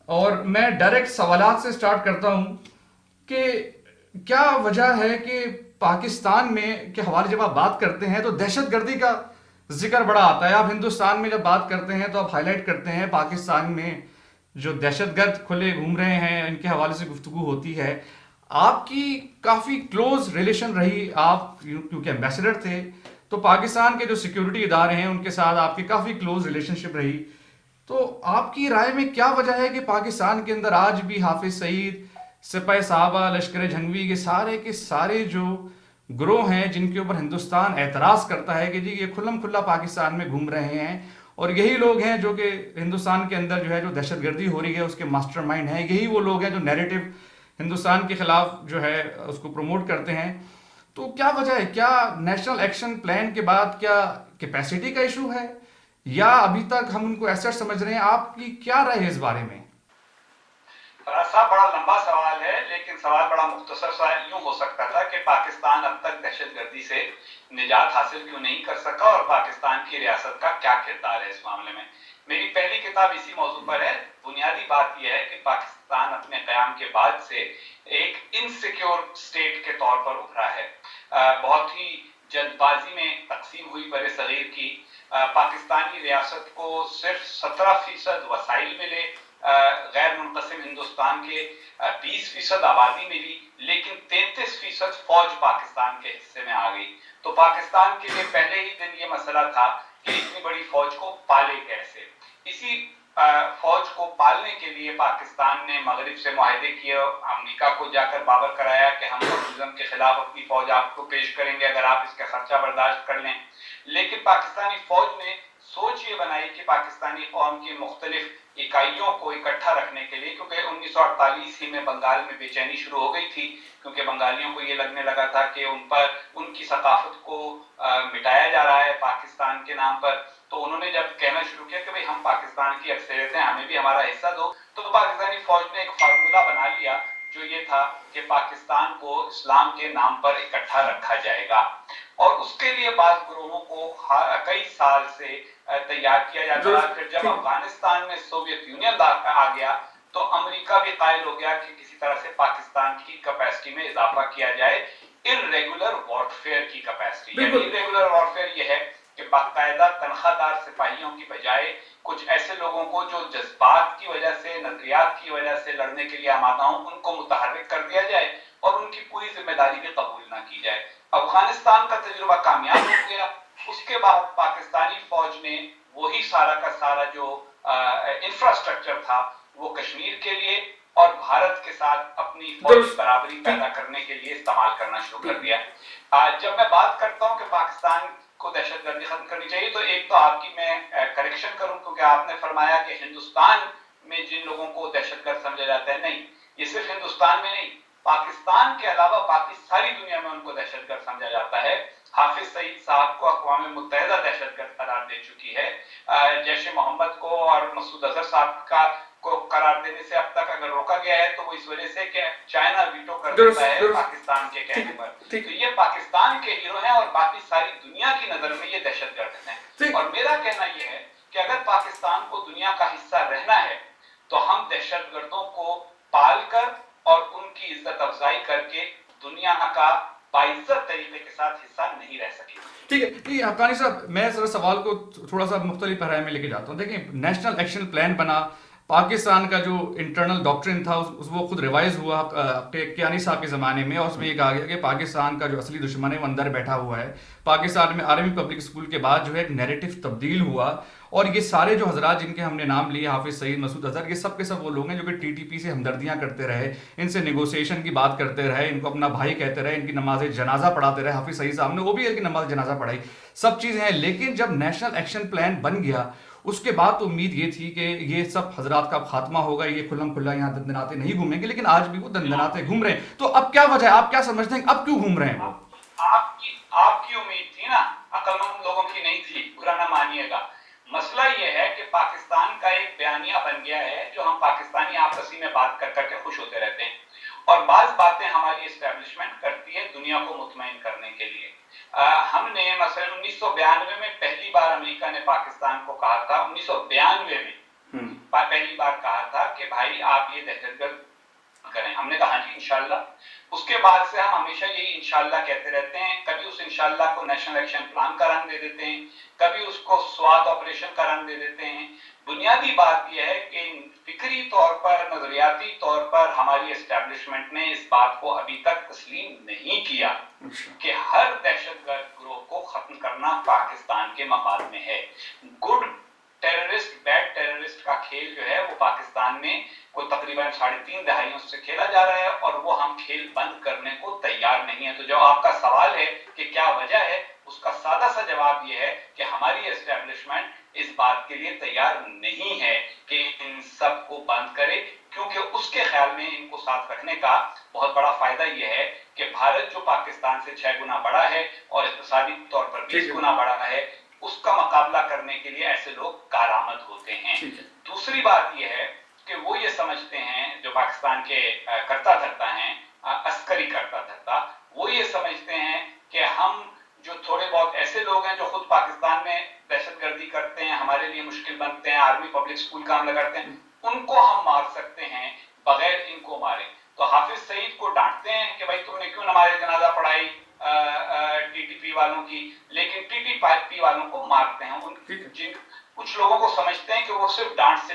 اور میں ڈائریکٹ سوالات سے سٹارٹ کرتا ہوں کہ کیا وجہ ہے کہ پاکستان میں کے حوالے جب آپ بات کرتے ہیں تو دہشت گردی کا ذکر بڑا آتا ہے. آپ ہندوستان میں جب بات کرتے ہیں تو آپ ہائی لائٹ کرتے ہیں پاکستان میں جو دہشت گرد کھلے گھوم رہے ہیں ان کے حوالے سے گفتگو ہوتی ہے. آپ کی کافی کلوز ریلیشن رہی, آپ کیونکہ ایمبیسڈر تھے تو پاکستان کے جو سیکیورٹی ادارے ہیں ان کے ساتھ آپ کی کافی کلوز ریلیشن شپ رہی. تو آپ کی رائے میں کیا وجہ ہے کہ پاکستان کے اندر آج بھی حافظ سعید, سپہ صحابہ, لشکر جھنگوی کے سارے جو گروہ ہیں جن کے اوپر ہندوستان اعتراض کرتا ہے کہ جی یہ کھلم کھلا پاکستان میں گھوم رہے ہیں اور یہی لوگ ہیں جو کہ ہندوستان کے اندر جو ہے جو دہشت گردی ہو رہی ہے اس کے ماسٹر مائنڈ ہیں, یہی وہ لوگ ہیں جو نیریٹو ہندوستان کے خلاف جو ہے اس کو پروموٹ کرتے ہیں. تو کیا وجہ ہے, کیا نیشنل ایکشن پلان کے بعد کیا کیپیسٹی کا ایشو ہے یا ابھی تک ہم ان کو ایسٹ سمجھ رہے ہیں؟ آپ کی کیا رائے ہے اس بارے میں؟ فراز صاحب بڑا لمبا سوال ہے لیکن سوال بڑا مختصر سا یوں ہو سکتا تھا کہ پاکستان اب تک دہشت گردی سے نجات حاصل کیوں نہیں کر سکا اور پاکستان کی ریاست کا کیا کردار ہے اس معاملے میں. میری پہلی کتاب اسی موضوع پر ہے. بنیادی بات یہ ہے کہ پاکستان اپنے قیام کے بعد سے ایک انسیکیور اسٹیٹ کے طور پر ابھرا ہے. بہت ہی جلد بازی میں تقسیم ہوئی بر صغیر کی پاکستانی ریاست کو صرف 17% وسائل ملے, غیر منقسم ہندوستان کے 20% آبادی ملی, لیکن 33% فوج پاکستان کے حصے میں آ گئی. تو پاکستان کے لیے پہلے ہی دن یہ مسئلہ تھا کہ اتنی بڑی فوج کو پالے کیسے. اسی فوج کو پالنے کے لیے پاکستان نے مغرب سے معاہدے کیے, امریکہ کو جا کر باور کرایا کہ ہم کمیونزم کے خلاف اپنی فوج آپ کو پیش کریں گے اگر آپ اس کا خرچہ برداشت کر لیں. لیکن پاکستانی فوج نے سوچ یہ بنائی کہ پاکستانی قوم کی مختلف اکائیوں کو اکٹھا رکھنے کے لیے, کیونکہ 1948 ہی میں بنگال میں بے چینی شروع ہو گئی تھی, کیونکہ بنگالیوں کو یہ لگنے لگا تھا کہ ان پر ان کی ثقافت کو مٹایا جا رہا ہے پاکستان کے نام پر. تو انہوں نے جب کہنا شروع کیا کہ بھئی ہم پاکستان کی اکثریت ہیں, ہمیں بھی ہمارا حصہ دو, تو پاکستانی فوج نے ایک فارمولا بنا لیا جو یہ تھا کہ پاکستان کو اسلام کے نام پر اکٹھا رکھا جائے گا. اور اس کے لیے بعض گروہوں کو کئی سال سے تیار کیا جاتا رہا. پھر جب افغانستان میں سوویت یونین آ گیا تو امریکہ بھی قائل ہو گیا کہ کسی طرح سے پاکستان کی کیپیسٹی میں اضافہ کیا جائے. ارریگولر وارفیئر کی کیپیسٹی, یعنی ارریگولر وارفیئر یہ ہے کہ باقاعدہ تنخواہ دار سپاہیوں کی بجائے کچھ ایسے لوگوں کو جو جذبات کی وجہ سے, نظریات کی وجہ سے لڑنے کے لیے آمادہ ہوں, ان کو متحرک کر دیا جائے اور ان کی پوری ذمہ داری بھی قبول نہ کی جائے. افغانستان کا تجربہ کامیاب ہو گیا. اس کے بعد پاکستانی فوج نے وہی سارا کا سارا جو انفراسٹرکچر تھا وہ کشمیر کے لیے اور بھارت کے ساتھ اپنی فوجی برابری پیدا کرنے کے لیے استعمال کرنا شروع کر دیا. جب میں بات کرتا ہوں کہ پاکستان کو دہشت گردی ختم کرنی چاہیے تو ایک تو آپ کی میں کریکشن کروں, کیونکہ آپ نے فرمایا کہ ہندوستان میں جن لوگوں کو دہشت گرد سمجھا جاتا ہے, نہیں, یہ صرف ہندوستان میں نہیں, پاکستان کے علاوہ باقی ساری دنیا میں ان کو دہشت گرد سمجھا جاتا ہے. حافظ سعید صاحب کو اقوام متحدہ دہشت گرد قرار دے چکی ہے. جیش محمد کو اور مسعود اظہر صاحب کو قرار دینے سے اب تک اگر روکا گیا ہے تو وہ اس وجہ سے کہ چائنا ویٹو کر دیتا ہے پاکستان کے کہنے پر. تو یہ پاکستان کے ہیرو ہیں اور باقی ساری دنیا کی نظر میں یہ دہشت گرد ہیں. اور میرا کہنا یہ ہے کہ اگر پاکستان کو دنیا کا حصہ رہنا ہے تو ہم دہشت گردوں کو پال کر اور ان کی عزت افزائی کر کے دنیا کا باعزت طریقے کے ساتھ حصہ نہیں رہ سکے. ٹھیک ہے, ٹھیک ہے حقانی صاحب, میں ذرا سوال کو تھوڑا سا مختلف پیرائے میں لے کے جاتا ہوں. دیکھیں, نیشنل ایکشن پلان بنا, پاکستان کا جو انٹرنل ڈاکٹرن تھا وہ خود ریوائز ہوا کیانی صاحب کے زمانے میں, اور اس میں یہ کہا گیا کہ پاکستان کا جو اصلی دشمن ہے وہ اندر بیٹھا ہوا ہے. پاکستان میں آرمی پبلک اسکول کے بعد جو ہے ایک نیریٹو تبدیل ہوا, اور یہ سارے جو حضرات جن کے ہم نے نام لیے, حافظ سعید, مسعود اظہر, یہ سب کے سب وہ لوگ ہیں جو کہ ٹی ٹی پی سے ہمدردیاں کرتے رہے, ان سے نیگوسیشن کی بات کرتے رہے, ان کو اپنا بھائی کہتے رہے, ان کی نماز جنازہ پڑھاتے رہے. حافظ سعید صاحب نے وہ بھی ہے کہ نماز جنازہ پڑھائی, سب چیزیں ہیں. لیکن جب نیشنل ایکشن پلان بن گیا اس کے بعد تو امید یہ تھی کہ یہ سب حضرات کا خاتمہ ہوگا, یہ کھلم کھلا یہاں دندناتے نہیں گھومیں گے, لیکن آج بھی وہ دندناتے گھوم رہے ہیں. تو اب کیا وجہ ہے, آپ کیا سمجھتے ہیں اب کیوں گھوم رہے ہیں وہ؟ آپ کی امید تھی نا, عقل مند لوگوں کی نہیں تھی, برا نہ مانیے گا. مسئلہ یہ ہے کہ پاکستان کا ایک بیانیہ بن گیا ہے جو ہم پاکستانی آپسی میں بات کر کر کے خوش ہوتے رہتے ہیں, اور بعض باتیں ہماری اسٹیبلشمنٹ کرتی ہے دنیا کو مطمئن کرنے کے لیے. ہم نے مثلا 1992 میں پہلی بار امریکہ نے پاکستان کو کہا تھا, 1992 میں پہلی بار کہا تھا کہ بھائی آپ یہ دہشت گرد کریں. ہم نے کہا جی انشاءاللہ. اس کے بعد سے ہم ہمیشہ یہی انشاءاللہ کہتے رہتے ہیں. کبھی اس انشاءاللہ کو نیشنل ایکشن پلان کا رنگ دے دیتے ہیں, کبھی اس کو سوات آپریشن کا رنگ دے دیتے ہیں. بنیادی بات یہ ہے کہ فکری طور پر, نظریاتی طور پر ہماری اسٹیبلشمنٹ نے اس بات کو ابھی تک تسلیم نہیں کیا کہ ہر دہشت گرد گروہ کو ختم کرنا پاکستان کے مفاد میں ہے. گڈ ٹیررسٹ, بیڈ ٹیررسٹ کا کھیل جو ہے وہ پاکستان میں کوئی تقریباً 3.5 دہائیوں سے کھیلا جا رہا ہے, اور وہ ہم کھیل بند کرنے کو تیار نہیں ہے. تو جو آپ کا سوال ہے کہ کیا وجہ ہے, اس کا سادہ سا جواب یہ ہے کہ ہماری اسٹیبلشمنٹ اس بات کے لیے تیار نہیں ہے کہ ان سب کو بند کرے, کیونکہ اس کے خیال میں ان کو ساتھ رکھنے کا بہت بڑا فائدہ یہ ہے کہ بھارت جو پاکستان سے 6 گنا بڑا ہے اور اقتصادی طور پر 20 گنا بڑا ہے, اس کا مقابلہ کرنے کے لیے ایسے لوگ کارآمد ہوتے ہیں. دوسری بات یہ ہے کہ وہ یہ سمجھتے ہیں, جو پاکستان کے کرتا دھرتا ہیں, عسکری کرتا دھرتا, وہ یہ سمجھتے ہیں کہ ہم جو تھوڑے بہت ایسے لوگ ہیں جو خود پاکستان میں دہشت گردی کرتے ہیں, ہمارے لیے مشکل بنتے ہیں, آرمی پبلک اسکول کا حملہ کرتے ہیں, ان کو ہم مار سکتے ہیں بغیر ان کو مارے. تو حافظ سعید کو ڈانٹتے ہیں کہ بھائی تم نے کیوں نماز جنازہ پڑھائی ٹی ٹی پی والوں کی, لیکن ٹی ٹی پی والوں کو مارتے ہیں. کچھ لوگوں کو سمجھتے ہیں کہ وہ صرف ڈانٹ سے